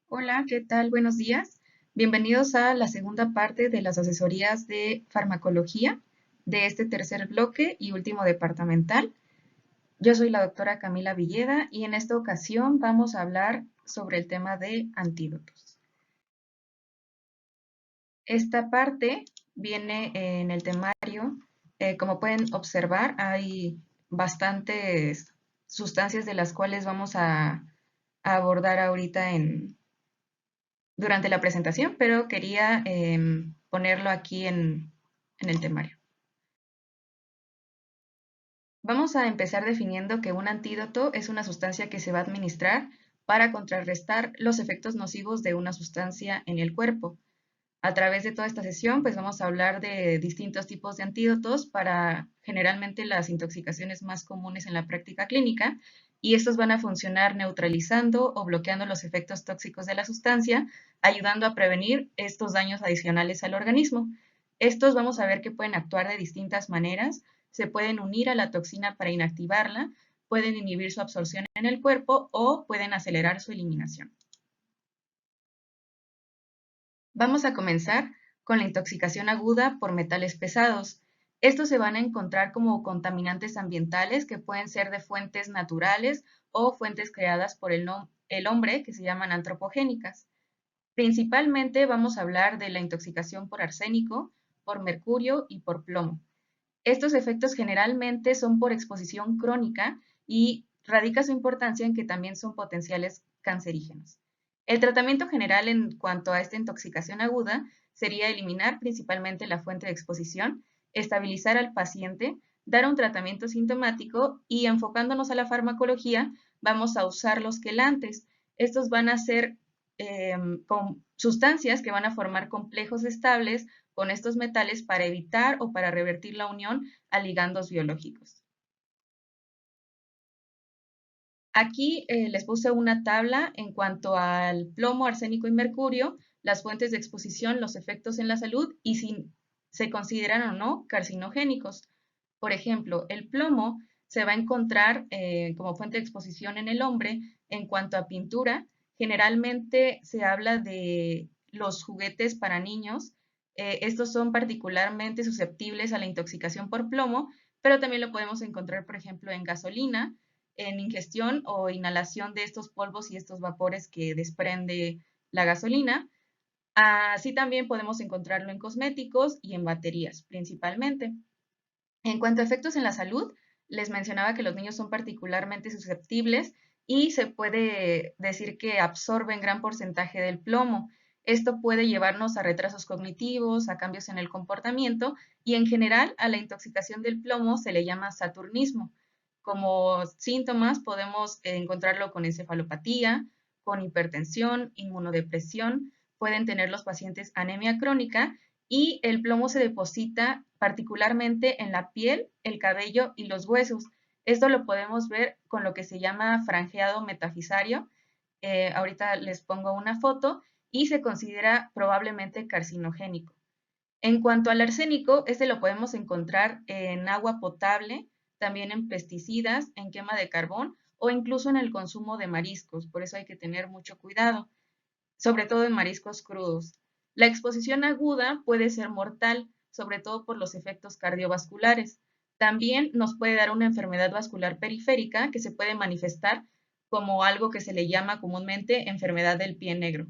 Hola, ¿qué tal? Buenos días. Bienvenidos a la segunda parte de las asesorías de farmacología de este tercer bloque y último departamental. Yo soy la doctora Camila Villeda y en esta ocasión vamos a hablar sobre el tema de antídotos. Esta parte viene en el temario. Como pueden observar, hay bastantes sustancias de las cuales vamos a abordar ahorita durante la presentación, pero quería ponerlo aquí en el temario. Vamos a empezar definiendo que un antídoto es una sustancia que se va a administrar para contrarrestar los efectos nocivos de una sustancia en el cuerpo. A través de toda esta sesión, pues vamos a hablar de distintos tipos de antídotos para generalmente las intoxicaciones más comunes en la práctica clínica, y estos van a funcionar neutralizando o bloqueando los efectos tóxicos de la sustancia, ayudando a prevenir estos daños adicionales al organismo. Estos vamos a ver que pueden actuar de distintas maneras, se pueden unir a la toxina para inactivarla, pueden inhibir su absorción en el cuerpo o pueden acelerar su eliminación. Vamos a comenzar con la intoxicación aguda por metales pesados. Estos se van a encontrar como contaminantes ambientales que pueden ser de fuentes naturales o fuentes creadas por el hombre, que se llaman antropogénicas. Principalmente vamos a hablar de la intoxicación por arsénico, por mercurio y por plomo. Estos efectos generalmente son por exposición crónica y radica su importancia en que también son potenciales cancerígenos. El tratamiento general en cuanto a esta intoxicación aguda sería eliminar principalmente la fuente de exposición, estabilizar al paciente, dar un tratamiento sintomático y enfocándonos a la farmacología, vamos a usar los quelantes. Estos van a ser con sustancias que van a formar complejos estables con estos metales para evitar o para revertir la unión a ligandos biológicos. Aquí les puse una tabla en cuanto al plomo, arsénico y mercurio, las fuentes de exposición, los efectos en la salud y si se consideran o no carcinogénicos. Por ejemplo, el plomo se va a encontrar como fuente de exposición en el hombre en cuanto a pintura. Generalmente se habla de los juguetes para niños. Estos son particularmente susceptibles a la intoxicación por plomo, pero también lo podemos encontrar, por ejemplo, en gasolina, en ingestión o inhalación de estos polvos y estos vapores que desprende la gasolina. Así también podemos encontrarlo en cosméticos y en baterías principalmente. En cuanto a efectos en la salud, les mencionaba que los niños son particularmente susceptibles y se puede decir que absorben gran porcentaje del plomo. Esto puede llevarnos a retrasos cognitivos, a cambios en el comportamiento y en general a la intoxicación del plomo se le llama saturnismo. Como síntomas podemos encontrarlo con encefalopatía, con hipertensión, inmunodepresión, pueden tener los pacientes anemia crónica y el plomo se deposita particularmente en la piel, el cabello y los huesos. Esto lo podemos ver con lo que se llama franjeado metafisario. Ahorita les pongo una foto y se considera probablemente carcinogénico. En cuanto al arsénico, este lo podemos encontrar en agua potable, también en pesticidas, en quema de carbón o incluso en el consumo de mariscos. Por eso hay que tener mucho cuidado, sobre todo en mariscos crudos. La exposición aguda puede ser mortal, sobre todo por los efectos cardiovasculares. También nos puede dar una enfermedad vascular periférica que se puede manifestar como algo que se le llama comúnmente enfermedad del pie negro.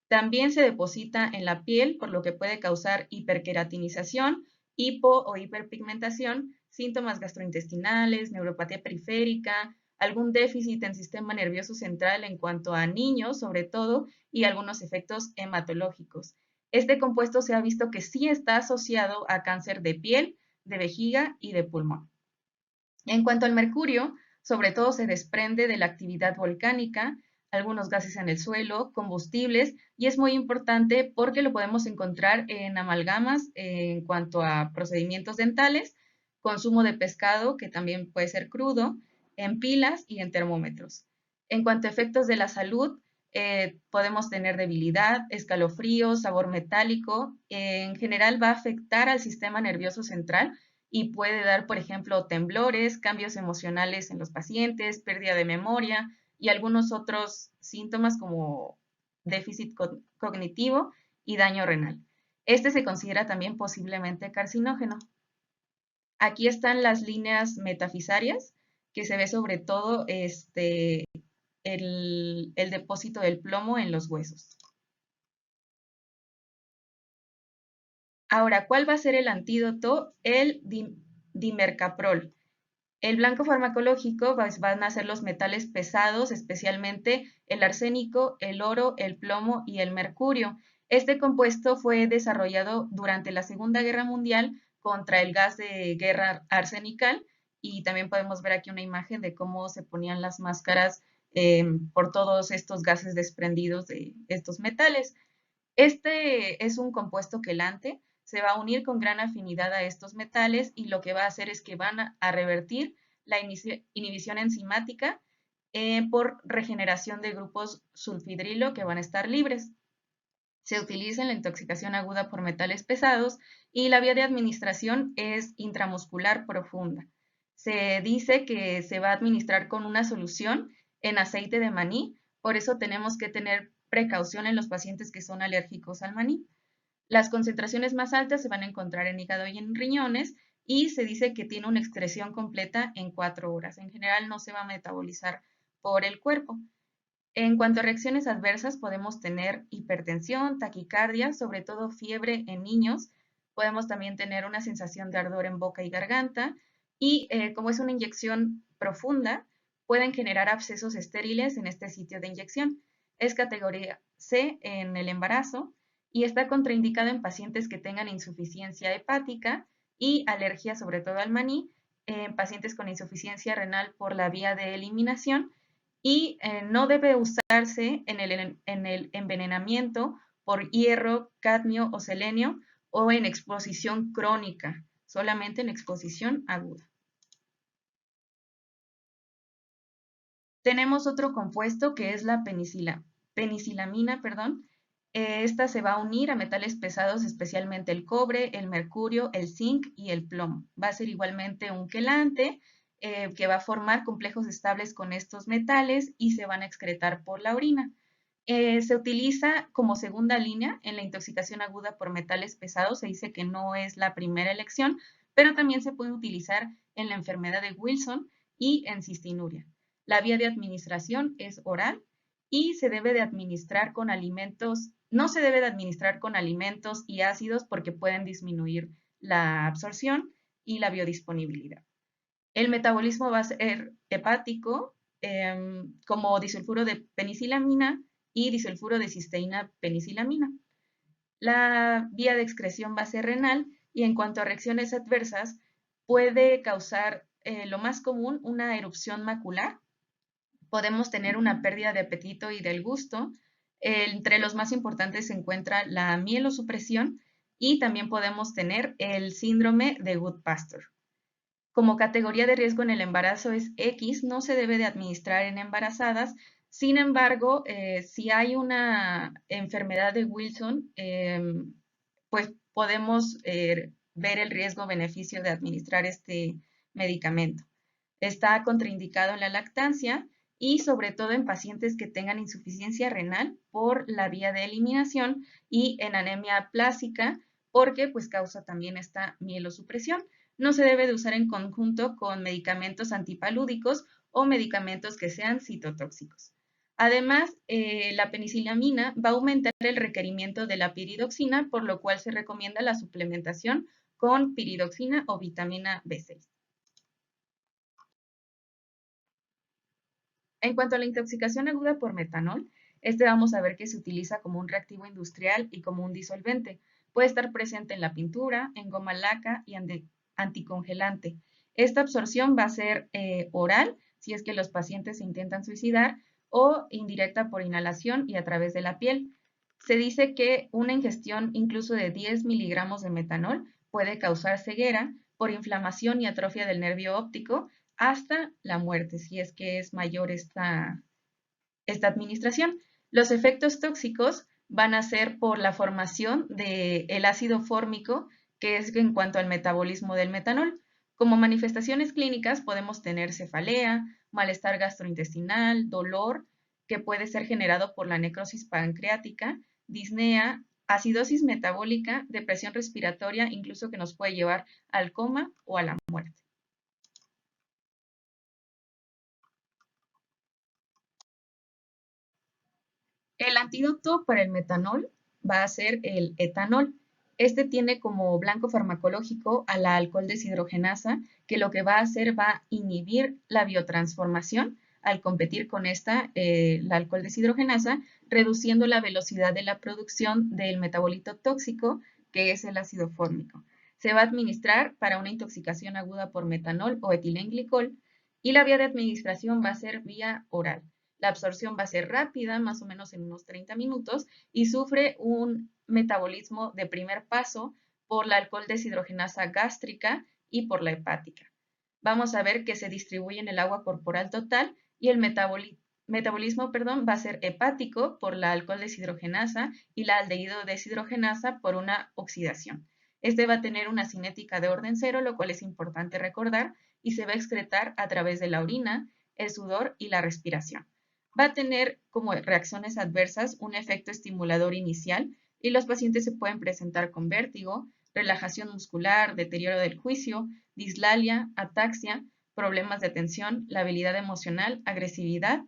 También se deposita en la piel, por lo que puede causar hiperqueratinización, hipo o hiperpigmentación, síntomas gastrointestinales, neuropatía periférica, algún déficit en sistema nervioso central en cuanto a niños, sobre todo, y algunos efectos hematológicos. Este compuesto se ha visto que sí está asociado a cáncer de piel, de vejiga y de pulmón. En cuanto al mercurio, sobre todo se desprende de la actividad volcánica, algunos gases en el suelo, combustibles, y es muy importante porque lo podemos encontrar en amalgamas en cuanto a procedimientos dentales, consumo de pescado, que también puede ser crudo, en pilas y en termómetros. En cuanto a efectos de la salud, podemos tener debilidad, escalofríos, sabor metálico. En general va a afectar al sistema nervioso central y puede dar, por ejemplo, temblores, cambios emocionales en los pacientes, pérdida de memoria y algunos otros síntomas como déficit cognitivo y daño renal. Este se considera también posiblemente carcinógeno. Aquí están las líneas metafisarias, que se ve sobre todo el depósito del plomo en los huesos. Ahora, ¿cuál va a ser el antídoto? El dimercaprol. El blanco farmacológico van a ser los metales pesados, especialmente el arsénico, el oro, el plomo y el mercurio. Este compuesto fue desarrollado durante la Segunda Guerra Mundial contra el gas de guerra arsenical, y también podemos ver aquí una imagen de cómo se ponían las máscaras por todos estos gases desprendidos de estos metales. Este es un compuesto quelante, se va a unir con gran afinidad a estos metales y lo que va a hacer es que van a revertir la inhibición enzimática por regeneración de grupos sulfidrilo que van a estar libres. Se utiliza en la intoxicación aguda por metales pesados y la vía de administración es intramuscular profunda. Se dice que se va a administrar con una solución en aceite de maní, por eso tenemos que tener precaución en los pacientes que son alérgicos al maní. Las concentraciones más altas se van a encontrar en hígado y en riñones, y se dice que tiene una excreción completa en 4 horas. En general no se va a metabolizar por el cuerpo. En cuanto a reacciones adversas, podemos tener hipertensión, taquicardia, sobre todo fiebre en niños. Podemos también tener una sensación de ardor en boca y garganta. Y como es una inyección profunda, pueden generar abscesos estériles en este sitio de inyección. Es categoría C en el embarazo y está contraindicado en pacientes que tengan insuficiencia hepática y alergia sobre todo al maní, en pacientes con insuficiencia renal por la vía de eliminación, y no debe usarse en el envenenamiento por hierro, cadmio o selenio o en exposición crónica, solamente en exposición aguda. Tenemos otro compuesto que es la penicilamina, perdón. Esta se va a unir a metales pesados, especialmente el cobre, el mercurio, el zinc y el plomo. Va a ser igualmente un quelante que va a formar complejos estables con estos metales y se van a excretar por la orina. Se utiliza como segunda línea en la intoxicación aguda por metales pesados. Se dice que no es la primera elección, pero también se puede utilizar en la enfermedad de Wilson y en cistinuria. La vía de administración es oral y se debe de administrar con alimentos, no se debe de administrar con alimentos y ácidos porque pueden disminuir la absorción y la biodisponibilidad. El metabolismo va a ser hepático, como disulfuro de penicilamina y disulfuro de cisteína penicilamina. La vía de excreción va a ser renal, y en cuanto a reacciones adversas, puede causar lo más común una erupción macular. Podemos tener una pérdida de apetito y del gusto. Entre los más importantes se encuentra la mielosupresión, y también podemos tener el síndrome de Goodpasture. Como categoría de riesgo en el embarazo es X, no se debe de administrar en embarazadas. Sin embargo, si hay una enfermedad de Wilson, pues podemos ver el riesgo-beneficio de administrar este medicamento. Está contraindicado en la lactancia y sobre todo en pacientes que tengan insuficiencia renal por la vía de eliminación y en anemia plásica, porque pues causa también esta mielosupresión. No se debe de usar en conjunto con medicamentos antipalúdicos o medicamentos que sean citotóxicos. Además, la penicilamina va a aumentar el requerimiento de la piridoxina, por lo cual se recomienda la suplementación con piridoxina o vitamina B6. En cuanto a la intoxicación aguda por metanol, vamos a ver que se utiliza como un reactivo industrial y como un disolvente. Puede estar presente en la pintura, en goma laca y anticongelante. Esta absorción va a ser oral, si es que los pacientes se intentan suicidar, o indirecta por inhalación y a través de la piel. Se dice que una ingestión incluso de 10 miligramos de metanol puede causar ceguera por inflamación y atrofia del nervio óptico hasta la muerte, si es que es mayor esta administración. Los efectos tóxicos van a ser por la formación del ácido fórmico, que es en cuanto al metabolismo del metanol. Como manifestaciones clínicas podemos tener cefalea, malestar gastrointestinal, dolor, que puede ser generado por la necrosis pancreática, disnea, acidosis metabólica, depresión respiratoria, incluso que nos puede llevar al coma o a la muerte. El antídoto para el metanol va a ser el etanol. Este tiene como blanco farmacológico a la alcohol deshidrogenasa, que lo que va a hacer va a inhibir la biotransformación al competir con esta, la alcohol deshidrogenasa, reduciendo la velocidad de la producción del metabolito tóxico, que es el ácido fórmico. Se va a administrar para una intoxicación aguda por metanol o etilenglicol y la vía de administración va a ser vía oral. La absorción va a ser rápida, más o menos en unos 30 minutos, y sufre un metabolismo de primer paso por la alcohol deshidrogenasa gástrica y por la hepática. Vamos a ver que se distribuye en el agua corporal total y el metabolismo va a ser hepático por la alcohol deshidrogenasa y la aldehído deshidrogenasa por una oxidación. Este va a tener una cinética de orden cero, lo cual es importante recordar, y se va a excretar a través de la orina, el sudor y la respiración. Va a tener como reacciones adversas un efecto estimulador inicial y los pacientes se pueden presentar con vértigo, relajación muscular, deterioro del juicio, dislalia, ataxia, problemas de atención, labilidad emocional, agresividad,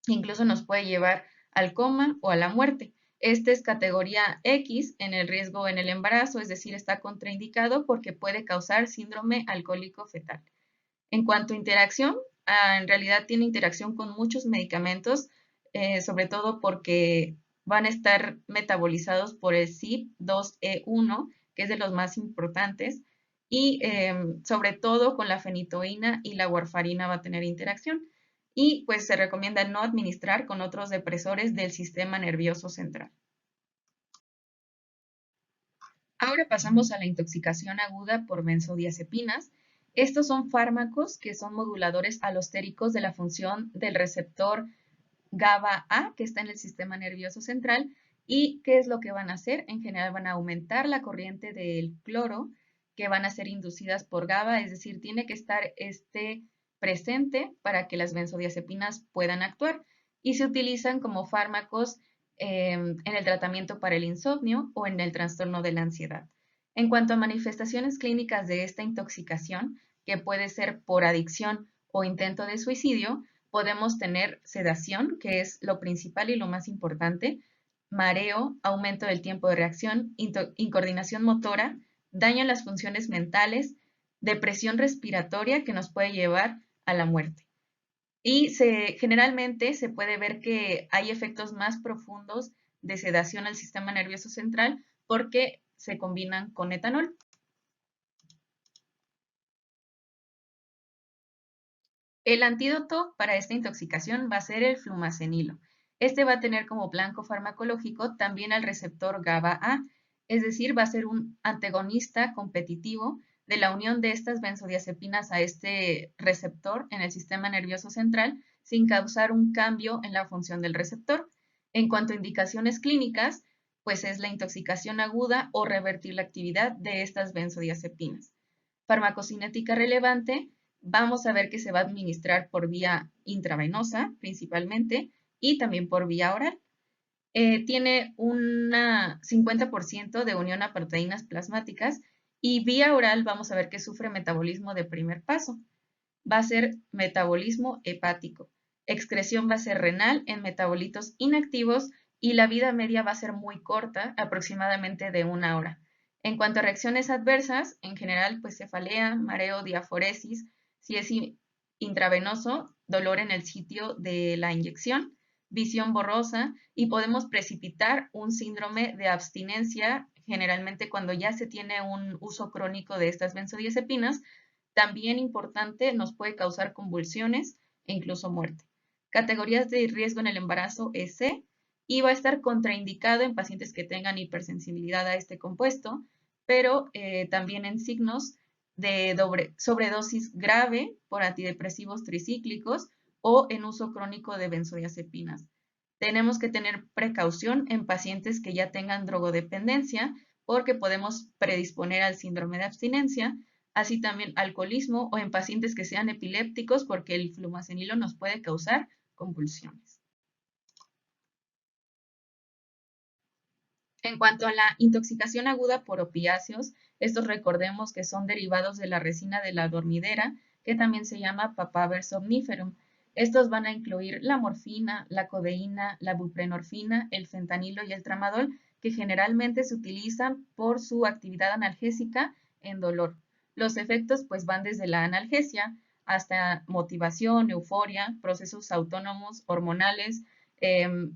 incluso nos puede llevar al coma o a la muerte. Este es categoría X en el riesgo en el embarazo, es decir, está contraindicado porque puede causar síndrome alcohólico fetal. En cuanto a interacción, en realidad tiene interacción con muchos medicamentos, sobre todo porque van a estar metabolizados por el CYP2E1, que es de los más importantes, y sobre todo con la fenitoína y la warfarina va a tener interacción. Y pues se recomienda no administrar con otros depresores del sistema nervioso central. Ahora pasamos a la intoxicación aguda por benzodiazepinas. Estos son fármacos que son moduladores alostéricos de la función del receptor GABA-A, que está en el sistema nervioso central. ¿Y qué es lo que van a hacer? En general van a aumentar la corriente del cloro, que van a ser inducidas por GABA, es decir, tiene que estar presente para que las benzodiazepinas puedan actuar. Y se utilizan como fármacos en el tratamiento para el insomnio o en el trastorno de la ansiedad. En cuanto a manifestaciones clínicas de esta intoxicación, que puede ser por adicción o intento de suicidio, podemos tener sedación, que es lo principal y lo más importante, mareo, aumento del tiempo de reacción, incoordinación motora, daño en las funciones mentales, depresión respiratoria que nos puede llevar a la muerte. Y generalmente se puede ver que hay efectos más profundos de sedación al sistema nervioso central porque se combinan con etanol. El antídoto para esta intoxicación va a ser el flumacenilo. Este va a tener como blanco farmacológico también al receptor GABA-A, es decir, va a ser un antagonista competitivo de la unión de estas benzodiazepinas a este receptor en el sistema nervioso central sin causar un cambio en la función del receptor. En cuanto a indicaciones clínicas, pues es la intoxicación aguda o revertir la actividad de estas benzodiazepinas. Farmacocinética relevante, vamos a ver que se va a administrar por vía intravenosa principalmente y también por vía oral. Tiene un 50% de unión a proteínas plasmáticas y vía oral vamos a ver que sufre metabolismo de primer paso. Va a ser metabolismo hepático. Excreción va a ser renal en metabolitos inactivos y la vida media va a ser muy corta, aproximadamente de 1 hora. En cuanto a reacciones adversas, en general, pues cefalea, mareo, diaforesis, si es intravenoso, dolor en el sitio de la inyección, visión borrosa y podemos precipitar un síndrome de abstinencia, generalmente cuando ya se tiene un uso crónico de estas benzodiazepinas. También importante, nos puede causar convulsiones e incluso muerte. Categorías de riesgo en el embarazo es C y va a estar contraindicado en pacientes que tengan hipersensibilidad a este compuesto, pero también en signos de sobredosis grave por antidepresivos tricíclicos o en uso crónico de benzodiazepinas. Tenemos que tener precaución en pacientes que ya tengan drogodependencia porque podemos predisponer al síndrome de abstinencia, así también alcoholismo o en pacientes que sean epilépticos porque el flumacenilo nos puede causar convulsiones. En cuanto a la intoxicación aguda por opiáceos, estos recordemos que son derivados de la resina de la dormidera, que también se llama Papaver somniferum. Estos van a incluir la morfina, la codeína, la buprenorfina, el fentanilo y el tramadol, que generalmente se utilizan por su actividad analgésica en dolor. Los efectos pues van desde la analgesia hasta motivación, euforia, procesos autónomos, hormonales,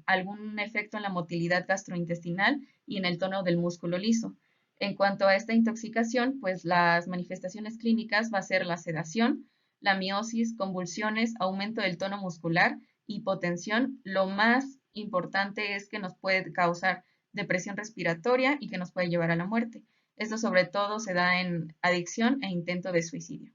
algún efecto en la motilidad gastrointestinal y en el tono del músculo liso. En cuanto a esta intoxicación, pues las manifestaciones clínicas va a ser la sedación, la miosis, convulsiones, aumento del tono muscular, hipotensión. Lo más importante es que nos puede causar depresión respiratoria y que nos puede llevar a la muerte. Esto sobre todo se da en adicción e intento de suicidio.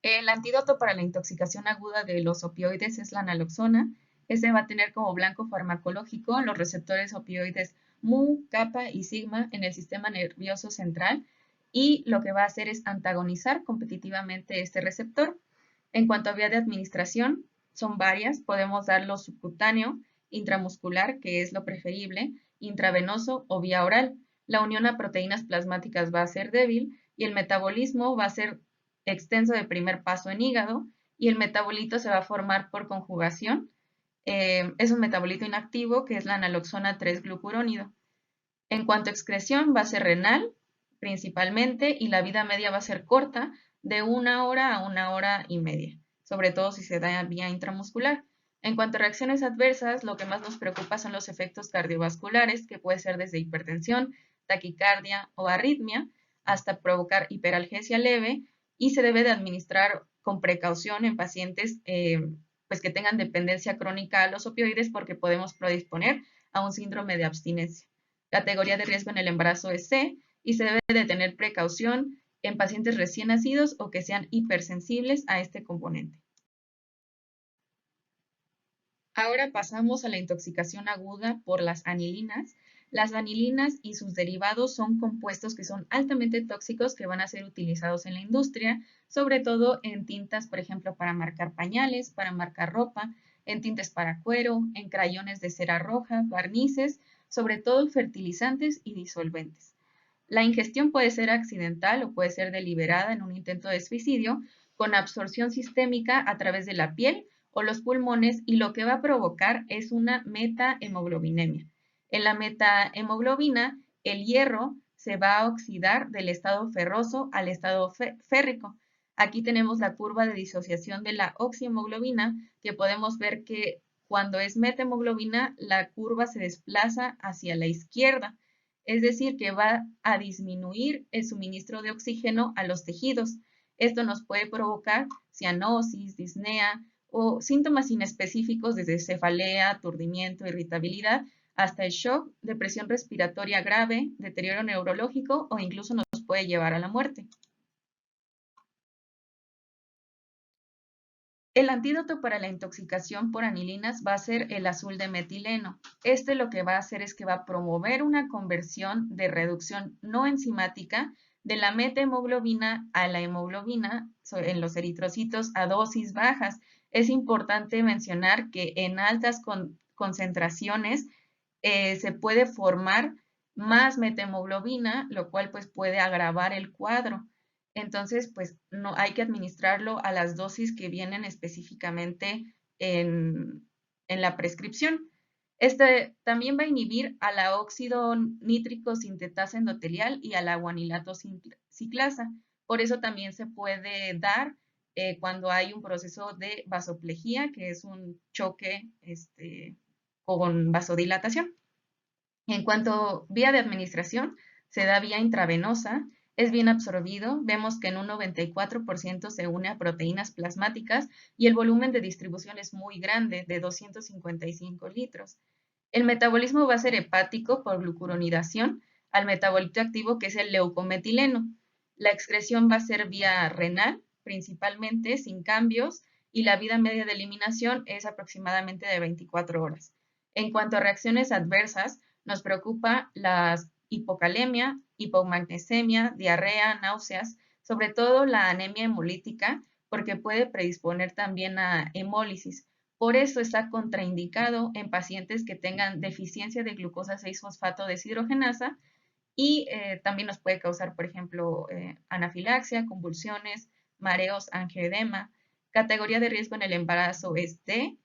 El antídoto para la intoxicación aguda de los opioides es la naloxona. Este va a tener como blanco farmacológico los receptores opioides mu, kappa y sigma en el sistema nervioso central y lo que va a hacer es antagonizar competitivamente este receptor. En cuanto a vía de administración, son varias. Podemos darlo subcutáneo, intramuscular, que es lo preferible, intravenoso o vía oral. La unión a proteínas plasmáticas va a ser débil y el metabolismo va a ser extenso de primer paso en hígado y el metabolito se va a formar por conjugación. Es un metabolito inactivo que es la naloxona 3-glucurónido. En cuanto a excreción, va a ser renal principalmente y la vida media va a ser corta, de 1 hora a 1 hora y media, sobre todo si se da vía intramuscular. En cuanto a reacciones adversas, lo que más nos preocupa son los efectos cardiovasculares, que puede ser desde hipertensión, taquicardia o arritmia, hasta provocar hiperalgesia leve y se debe de administrar con precaución en pacientes pues que tengan dependencia crónica a los opioides porque podemos predisponer a un síndrome de abstinencia. Categoría de riesgo en el embarazo es C y se debe de tener precaución en pacientes recién nacidos o que sean hipersensibles a este componente. Ahora pasamos a la intoxicación aguda por las anilinas. Las anilinas y sus derivados son compuestos que son altamente tóxicos que van a ser utilizados en la industria, sobre todo en tintas, por ejemplo, para marcar pañales, para marcar ropa, en tintes para cuero, en crayones de cera roja, barnices, sobre todo fertilizantes y disolventes. La ingestión puede ser accidental o puede ser deliberada en un intento de suicidio con absorción sistémica a través de la piel o los pulmones y lo que va a provocar es una metahemoglobinemia. En la metahemoglobina, el hierro se va a oxidar del estado ferroso al estado férrico. Aquí tenemos la curva de disociación de la oxihemoglobina, que podemos ver que cuando es metahemoglobina, la curva se desplaza hacia la izquierda, es decir, que va a disminuir el suministro de oxígeno a los tejidos. Esto nos puede provocar cianosis, disnea o síntomas inespecíficos desde cefalea, aturdimiento, irritabilidad, hasta el shock, depresión respiratoria grave, deterioro neurológico o incluso nos puede llevar a la muerte. El antídoto para la intoxicación por anilinas va a ser el azul de metileno. Este lo que va a hacer es que va a promover una conversión de reducción no enzimática de la metahemoglobina a la hemoglobina en los eritrocitos a dosis bajas. Es importante mencionar que en altas concentraciones se puede formar más metahemoglobina, lo cual pues puede agravar el cuadro. Entonces, pues no hay que administrarlo a las dosis que vienen específicamente en la prescripción. Este también va a inhibir a la óxido nítrico sintetasa endotelial y a la guanilato ciclasa. Por eso también se puede dar cuando hay un proceso de vasoplejía, que es un choque con vasodilatación. En cuanto a vía de administración, se da vía intravenosa, es bien absorbido, vemos que en un 94% se une a proteínas plasmáticas y el volumen de distribución es muy grande, de 255 litros. El metabolismo va a ser hepático por glucuronidación al metabolito activo que es el leucometileno. La excreción va a ser vía renal, principalmente, sin cambios, y la vida media de eliminación es aproximadamente de 24 horas. En cuanto a reacciones adversas, nos preocupa la hipocalemia, hipomagnesemia, diarrea, náuseas, sobre todo la anemia hemolítica, porque puede predisponer también a hemólisis. Por eso está contraindicado en pacientes que tengan deficiencia de glucosa 6-fosfato deshidrogenasa y también nos puede causar, por ejemplo, anafilaxia, convulsiones, mareos, angioedema. Categoría de riesgo en el embarazo es D.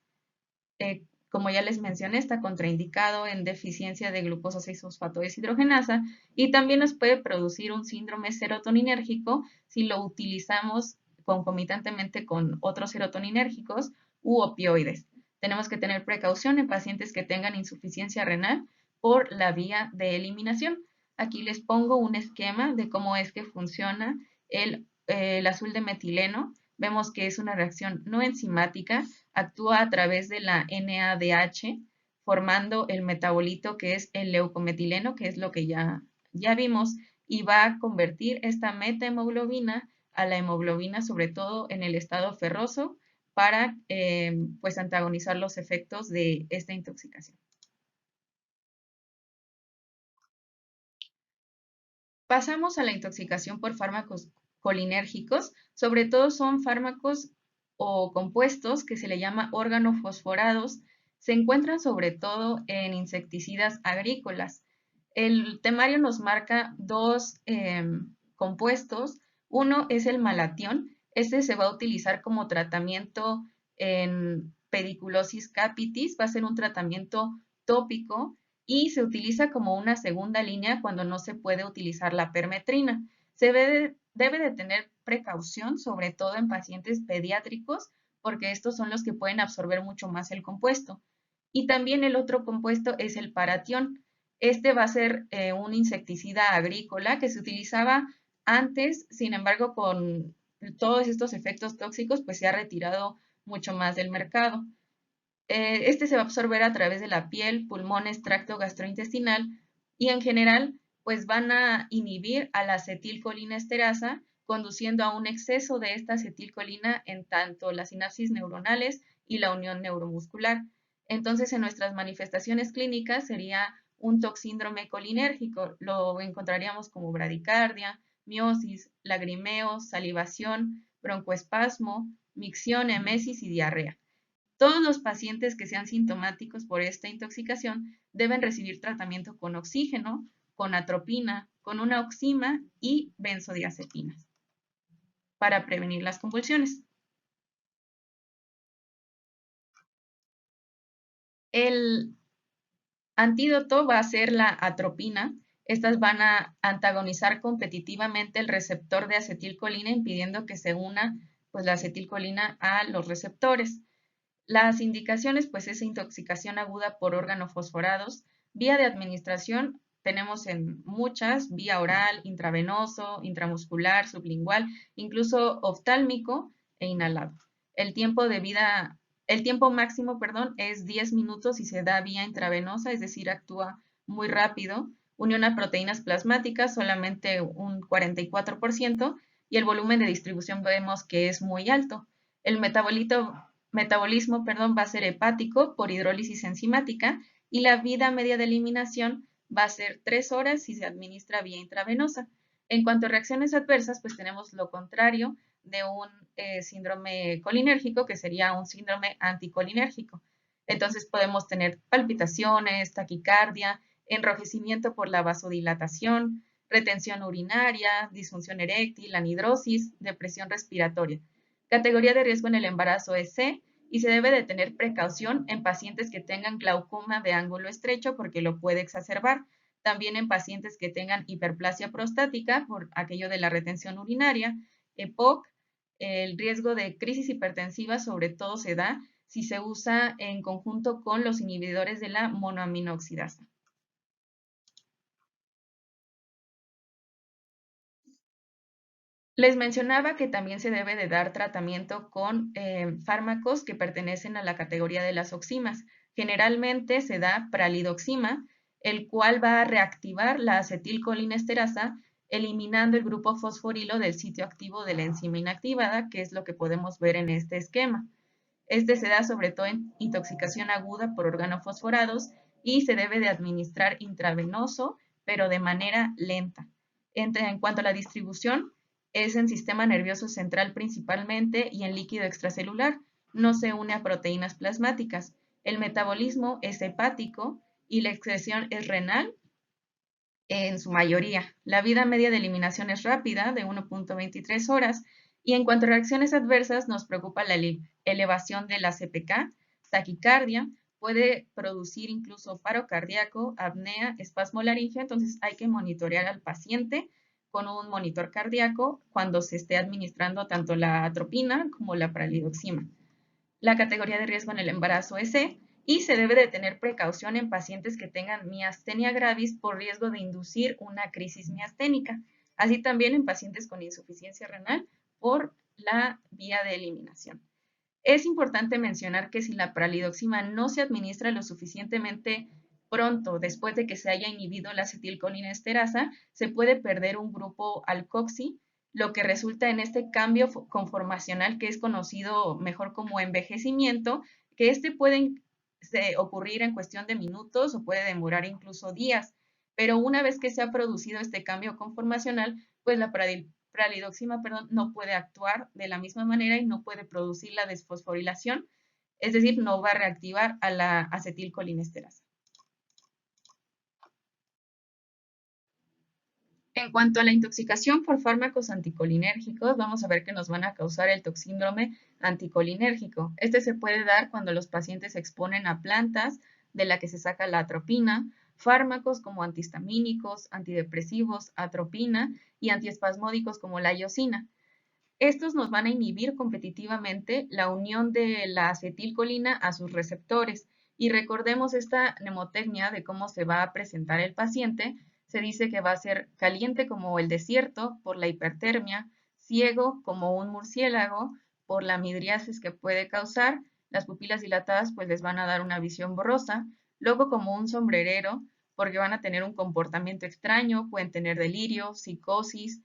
Como ya les mencioné, está contraindicado en deficiencia de glucosa 6-fosfato deshidrogenasa y también nos puede producir un síndrome serotoninérgico si lo utilizamos concomitantemente con otros serotoninérgicos u opioides. Tenemos que tener precaución en pacientes que tengan insuficiencia renal por la vía de eliminación. Aquí les pongo un esquema de cómo es que funciona el azul de metileno. Vemos que es una reacción no enzimática, actúa a través de la NADH, formando el metabolito que es el leucometileno, que es lo que ya vimos, y va a convertir esta metahemoglobina a la hemoglobina, sobre todo en el estado ferroso, para pues antagonizar los efectos de esta intoxicación. Pasamos a la intoxicación por fármacos colinérgicos. Sobre todo son fármacos o compuestos que se le llama organofosforados. Se encuentran sobre todo en insecticidas agrícolas. El temario nos marca dos compuestos. Uno es el malatión. Este se va a utilizar como tratamiento en pediculosis capitis. Va a ser un tratamiento tópico y se utiliza como una segunda línea cuando no se puede utilizar la permetrina. Debe de tener precaución, sobre todo en pacientes pediátricos, porque estos son los que pueden absorber mucho más el compuesto. Y también el otro compuesto es el paratión. Este va a ser un insecticida agrícola que se utilizaba antes, sin embargo, con todos estos efectos tóxicos, pues se ha retirado mucho más del mercado. Este se va a absorber a través de la piel, pulmones, tracto gastrointestinal y en general pues van a inhibir a la acetilcolinesterasa, conduciendo a un exceso de esta acetilcolina en tanto las sinapsis neuronales y la unión neuromuscular. Entonces, en nuestras manifestaciones clínicas sería un toxíndrome colinérgico. Lo encontraríamos como bradicardia, miosis, lagrimeo, salivación, broncoespasmo, micción, emesis y diarrea. Todos los pacientes que sean sintomáticos por esta intoxicación deben recibir tratamiento con oxígeno, con atropina, con una oxima y benzodiazepinas para prevenir las convulsiones. El antídoto va a ser la atropina. Estas van a antagonizar competitivamente el receptor de acetilcolina, impidiendo que se una pues, la acetilcolina a los receptores. Las indicaciones, pues, es intoxicación aguda por organofosforados. Vía de administración tenemos en muchas, vía oral, intravenoso, intramuscular, sublingual, incluso oftálmico e inhalado. El tiempo de vida, el tiempo máximo, perdón, es 10 minutos y se da vía intravenosa, es decir, actúa muy rápido. Unión a proteínas plasmáticas, solamente un 44%, y el volumen de distribución vemos que es muy alto. El metabolismo, va a ser hepático por hidrólisis enzimática y la vida media de eliminación va a ser 3 horas si se administra vía intravenosa. En cuanto a reacciones adversas, pues tenemos lo contrario de un síndrome colinérgico, que sería un síndrome anticolinérgico. Entonces podemos tener palpitaciones, taquicardia, enrojecimiento por la vasodilatación, retención urinaria, disfunción eréctil, anhidrosis, depresión respiratoria. Categoría de riesgo en el embarazo es C y se debe de tener precaución en pacientes que tengan glaucoma de ángulo estrecho porque lo puede exacerbar. También en pacientes que tengan hiperplasia prostática por aquello de la retención urinaria, EPOC. El riesgo de crisis hipertensiva sobre todo se da si se usa en conjunto con los inhibidores de la monoaminoxidasa. Les mencionaba que también se debe de dar tratamiento con fármacos que pertenecen a la categoría de las oximas. Generalmente se da pralidoxima, el cual va a reactivar la acetilcolinesterasa, eliminando el grupo fosforilo del sitio activo de la enzima inactivada, que es lo que podemos ver en este esquema. Este se da sobre todo en intoxicación aguda por organofosforados y se debe de administrar intravenoso, pero de manera lenta. En cuanto a la distribución, es en sistema nervioso central principalmente y en líquido extracelular. no se une a proteínas plasmáticas. El metabolismo es hepático y la excreción es renal en su mayoría. La vida media de eliminación es rápida, de 1.23 horas, y en cuanto a reacciones adversas, nos preocupa la elevación de la CPK, taquicardia, puede producir incluso paro cardíaco, apnea, espasmo laríngeo, entonces hay que monitorear al paciente con un monitor cardíaco cuando se esté administrando tanto la atropina como la pralidoxima. La categoría de riesgo en el embarazo es C y se debe de tener precaución en pacientes que tengan miastenia gravis por riesgo de inducir una crisis miasténica, así también en pacientes con insuficiencia renal por la vía de eliminación. Es importante mencionar que si la pralidoxima no se administra lo suficientemente pronto después de que se haya inhibido la acetilcolinesterasa, se puede perder un grupo alcoxi, lo que resulta en este cambio conformacional que es conocido mejor como envejecimiento, que este puede ocurrir en cuestión de minutos o puede demorar incluso días, pero una vez que se ha producido este cambio conformacional, pues la pralidoxima, no puede actuar de la misma manera y no puede producir la desfosforilación, es decir, no va a reactivar a la acetilcolinesterasa. En cuanto a la intoxicación por fármacos anticolinérgicos, vamos a ver que nos van a causar el toxíndrome anticolinérgico. Este se puede dar cuando los pacientes se exponen a plantas de la que se saca la atropina, fármacos como antihistamínicos, antidepresivos, atropina y antiespasmódicos como la iosina. Estos nos van a inhibir competitivamente la unión de la acetilcolina a sus receptores. Y recordemos esta mnemotecnia de cómo se va a presentar el paciente. Se dice que va a ser caliente como el desierto por la hipertermia, ciego como un murciélago por la midriasis que puede causar, las pupilas dilatadas pues les van a dar una visión borrosa, luego como un sombrerero porque van a tener un comportamiento extraño, pueden tener delirio, psicosis,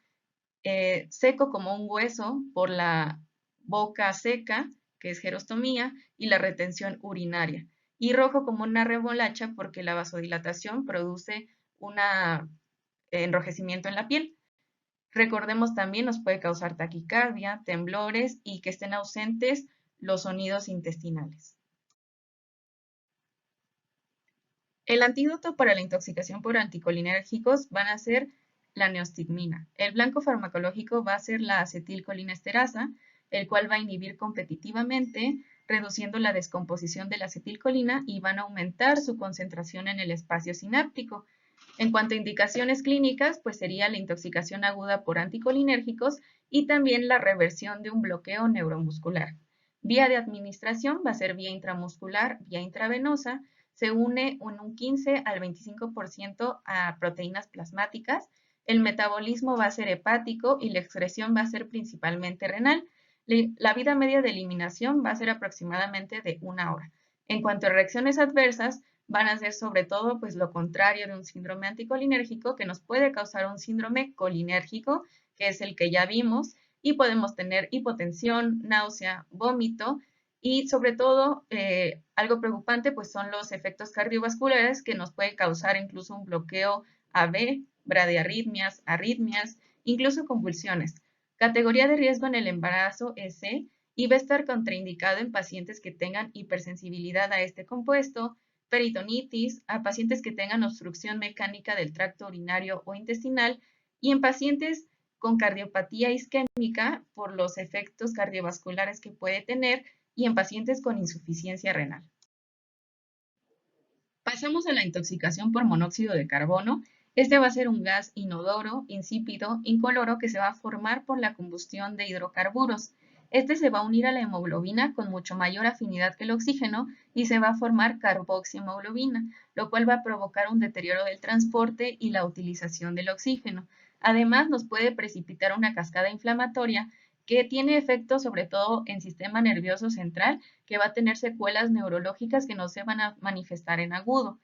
seco como un hueso por la boca seca, que es gerostomía, y la retención urinaria, y rojo como una remolacha porque la vasodilatación produce un enrojecimiento en la piel. Recordemos también nos puede causar taquicardia, temblores y que estén ausentes los sonidos intestinales. El antídoto para la intoxicación por anticolinérgicos van a ser la neostigmina. El blanco farmacológico va a ser la acetilcolinesterasa, el cual va a inhibir competitivamente, reduciendo la descomposición de la acetilcolina y van a aumentar su concentración en el espacio sináptico. En cuanto a indicaciones clínicas, pues sería la intoxicación aguda por anticolinérgicos y también la reversión de un bloqueo neuromuscular. Vía de administración va a ser vía intramuscular, vía intravenosa, se une un 15 al 25% a proteínas plasmáticas, el metabolismo va a ser hepático y la excreción va a ser principalmente renal. La vida media de eliminación va a ser aproximadamente de 1 hora. En cuanto a reacciones adversas, van a ser sobre todo pues lo contrario de un síndrome anticolinérgico que nos puede causar un síndrome colinérgico, que es el que ya vimos, y podemos tener hipotensión, náusea, vómito y sobre todo algo preocupante pues son los efectos cardiovasculares que nos puede causar incluso un bloqueo AB, bradiarritmias, arritmias, incluso convulsiones. Categoría de riesgo en el embarazo es C y va a estar contraindicado en pacientes que tengan hipersensibilidad a este compuesto, peritonitis, a pacientes que tengan obstrucción mecánica del tracto urinario o intestinal y en pacientes con cardiopatía isquémica por los efectos cardiovasculares que puede tener y en pacientes con insuficiencia renal. Pasamos a la intoxicación por monóxido de carbono. Este va a ser un gas inodoro, insípido, incoloro que se va a formar por la combustión de hidrocarburos. Este se va a unir a la hemoglobina con mucho mayor afinidad que el oxígeno y se va a formar carboxihemoglobina, lo cual va a provocar un deterioro del transporte y la utilización del oxígeno. Además, nos puede precipitar una cascada inflamatoria que tiene efectos sobre todo en sistema nervioso central, que va a tener secuelas neurológicas que no se van a manifestar en agudo.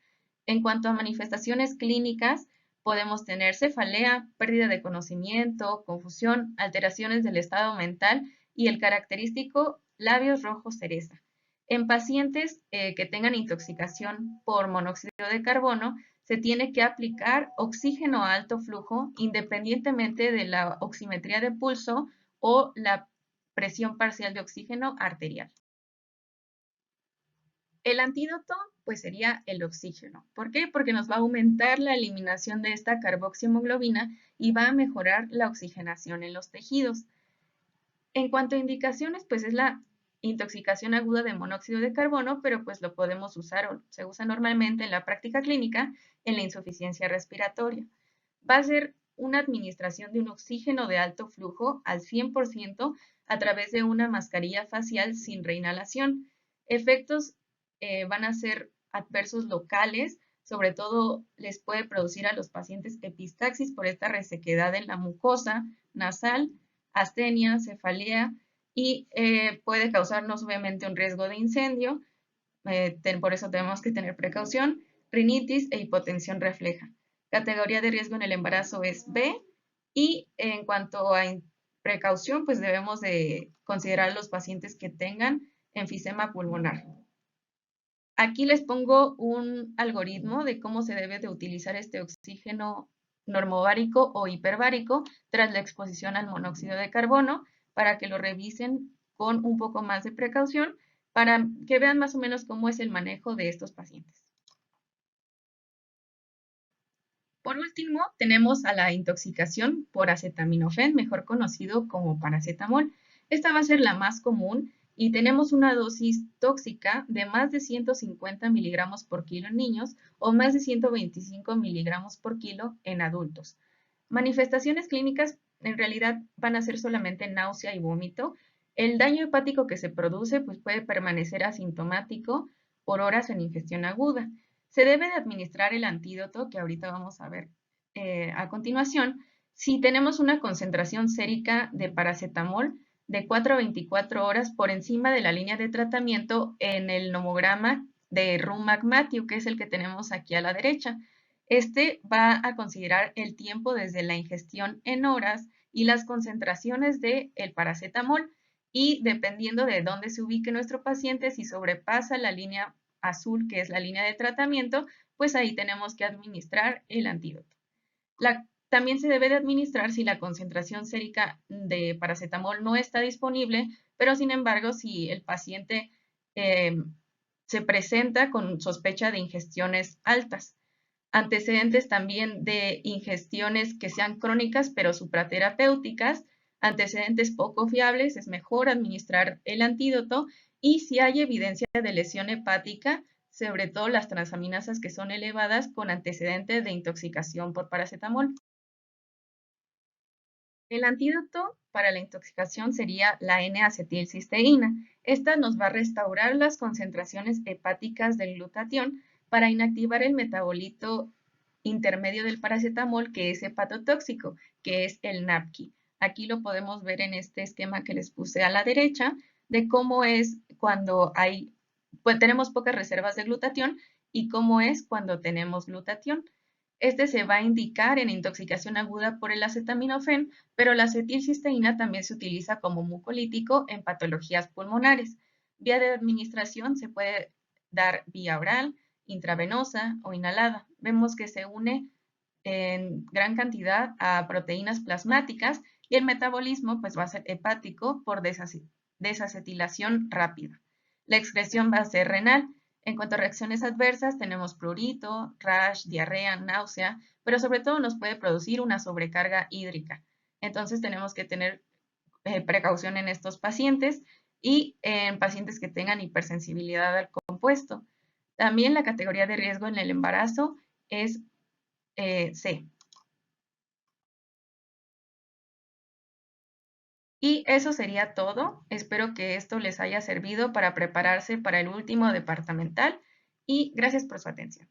En cuanto a manifestaciones clínicas, podemos tener cefalea, pérdida de conocimiento, confusión, alteraciones del estado mental y el característico labios rojos cereza. En pacientes que tengan intoxicación por monóxido de carbono, se tiene que aplicar oxígeno a alto flujo independientemente de la oximetría de pulso o la presión parcial de oxígeno arterial. El antídoto, pues sería el oxígeno. ¿Por qué? Porque nos va a aumentar la eliminación de esta carboxihemoglobina y va a mejorar la oxigenación en los tejidos. En cuanto a indicaciones, pues es la intoxicación aguda de monóxido de carbono, pero pues lo podemos usar o se usa normalmente en la práctica clínica en la insuficiencia respiratoria. Va a ser una administración de un oxígeno de alto flujo al 100% a través de una mascarilla facial sin reinhalación. Efectos van a ser adversos locales, sobre todo les puede producir a los pacientes epistaxis por esta resequedad en la mucosa nasal, astenia, cefalea y puede causarnos obviamente un riesgo de incendio, por eso tenemos que tener precaución, rinitis e hipotensión refleja. Categoría de riesgo en el embarazo es B y en cuanto a precaución, pues debemos de considerar a los pacientes que tengan enfisema pulmonar. Aquí les pongo un algoritmo de cómo se debe de utilizar este oxígeno normovárico o hiperbárico tras la exposición al monóxido de carbono para que lo revisen con un poco más de precaución para que vean más o menos cómo es el manejo de estos pacientes. Por último, tenemos a la intoxicación por acetaminofén, mejor conocido como paracetamol. Esta va a ser la más común y tenemos una dosis tóxica de más de 150 miligramos por kilo en niños o más de 125 miligramos por kilo en adultos. Manifestaciones clínicas en realidad van a ser solamente náusea y vómito. El daño hepático que se produce pues, puede permanecer asintomático por horas en ingestión aguda. Se debe de administrar el antídoto, que ahorita vamos a ver a continuación, si tenemos una concentración sérica de paracetamol de 4 a 24 horas por encima de la línea de tratamiento en el nomograma de Rumac-Matthew, que es el que tenemos aquí a la derecha. Este va a considerar el tiempo desde la ingestión en horas y las concentraciones del paracetamol y dependiendo de dónde se ubique nuestro paciente, si sobrepasa la línea azul, que es la línea de tratamiento, pues ahí tenemos que administrar el antídoto. También se debe de administrar si la concentración sérica de paracetamol no está disponible, pero sin embargo, si el paciente se presenta con sospecha de ingestiones altas. Antecedentes también de ingestiones que sean crónicas pero supraterapéuticas, antecedentes poco fiables, es mejor administrar el antídoto y si hay evidencia de lesión hepática, sobre todo las transaminasas que son elevadas con antecedentes de intoxicación por paracetamol. El antídoto para la intoxicación sería la N-acetilcisteína. Esta nos va a restaurar las concentraciones hepáticas del glutatión para inactivar el metabolito intermedio del paracetamol, que es hepatotóxico, que es el NAPQI. Aquí lo podemos ver en este esquema que les puse a la derecha, de cómo es cuando pues tenemos pocas reservas de glutatión y cómo es cuando tenemos glutatión. Este se va a indicar en intoxicación aguda por el acetaminofén, pero la acetilcisteína también se utiliza como mucolítico en patologías pulmonares. Vía de administración se puede dar vía oral, intravenosa o inhalada. Vemos que se une en gran cantidad a proteínas plasmáticas y el metabolismo pues, va a ser hepático por desacetilación rápida. La excreción va a ser renal. En cuanto a reacciones adversas, tenemos prurito, rash, diarrea, náusea, pero sobre todo nos puede producir una sobrecarga hídrica. Entonces tenemos que tener precaución en estos pacientes y en pacientes que tengan hipersensibilidad al compuesto. También la categoría de riesgo en el embarazo es C. Y eso sería todo. Espero que esto les haya servido para prepararse para el último departamental y gracias por su atención.